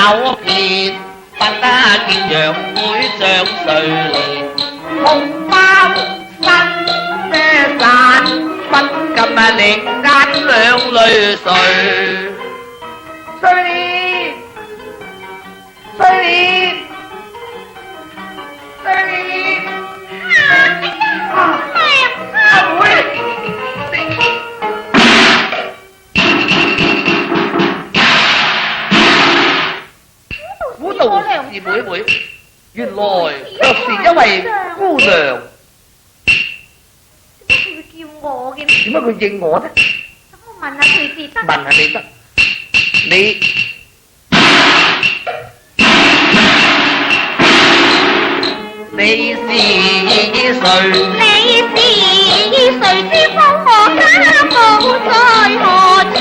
有片，不得見楊妹像睡蓮，紅包身咩散，不禁令眼兩淚垂。睡蓮，睡蓮，睡蓮，阿妹。估到是妹妹，原來卻是一位姑娘。點解佢會叫我嘅？點解佢認我呢？咁我問下佢至得。問下你得，你是誰？你是誰知方我家母在何處？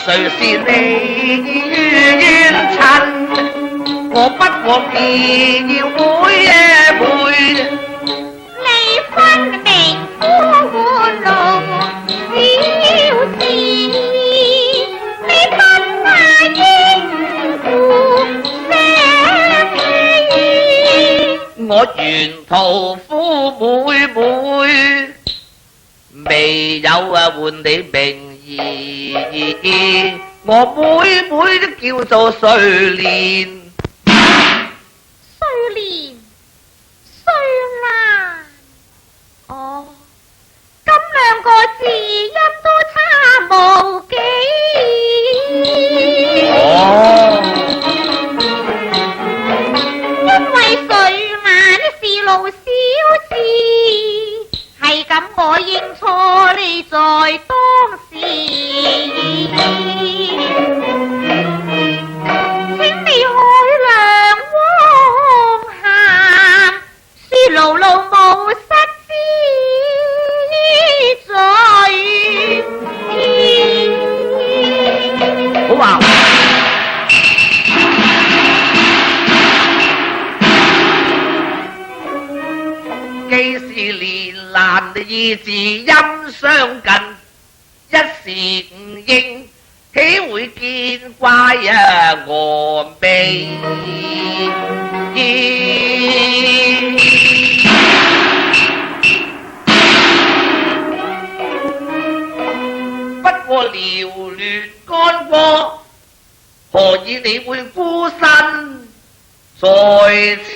誰是你冤親？我不過是要妹。你分明呼喚路小事，你不怕應付聲氣？我沿途呼妹妹，未有喚你名義，我妹妹都叫做睡蓮。睡蓮、睡蘭，哦，咁兩個字音都差無幾。哦，因為睡蘭是路小事，係咁我應錯你在當時。請你海量汪涵，說牢牢無失之罪。好話。既是連蘭的意字音相近，一時唔應，豈會見怪峨眉？不過寥亂干戈，何以你會孤身在此？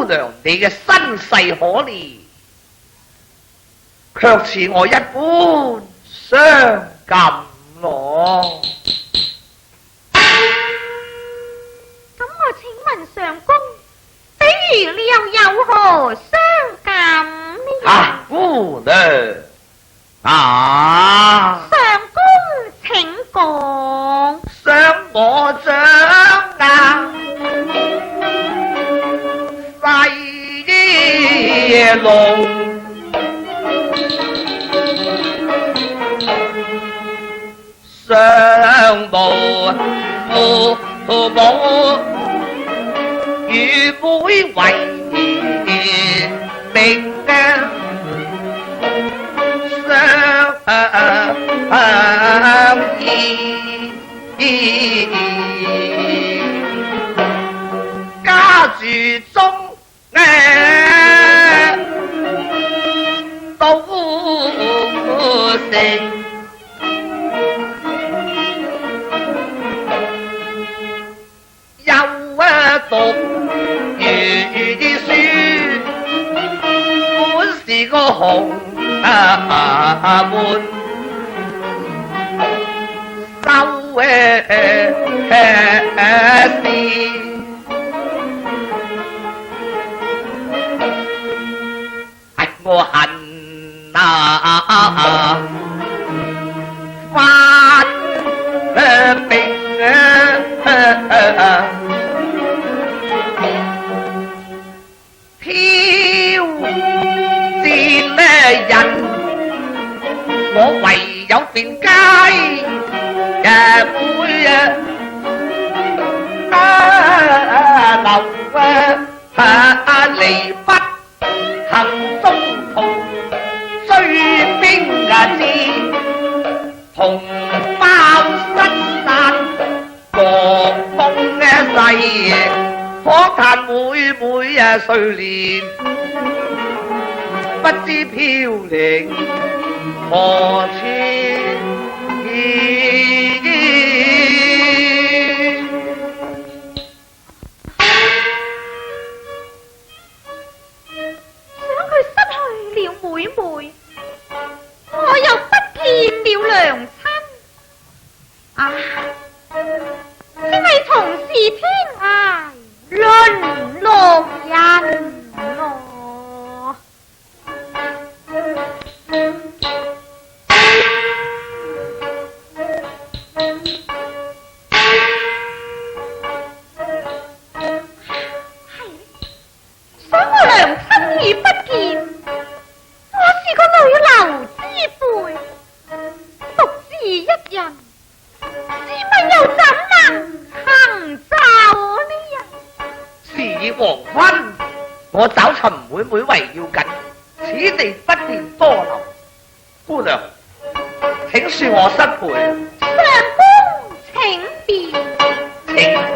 姑娘你嘅身世可憐，卻似我一般相近咯。咁我請問上公，比如你又有何相感呢？姑娘上公請講。想我掌硬細路，相無父母與妹為命相依，家住中都城，又讀如書，本是個紅門。收我恨發病挑戰人，我唯有變街會離不行中途，追兵至同胞失散，國風世，可嘆每歲年，不知飄零何處。妹妹，我又不見了娘親，只係同是天涯淪落人咯。想我娘親已不見。是個女流之輩，獨自一人，試問又怎能行走呢？時已黃昏，我找尋妹妹為要緊，此地不便多留。姑娘，請恕我失陪。上公請便。請。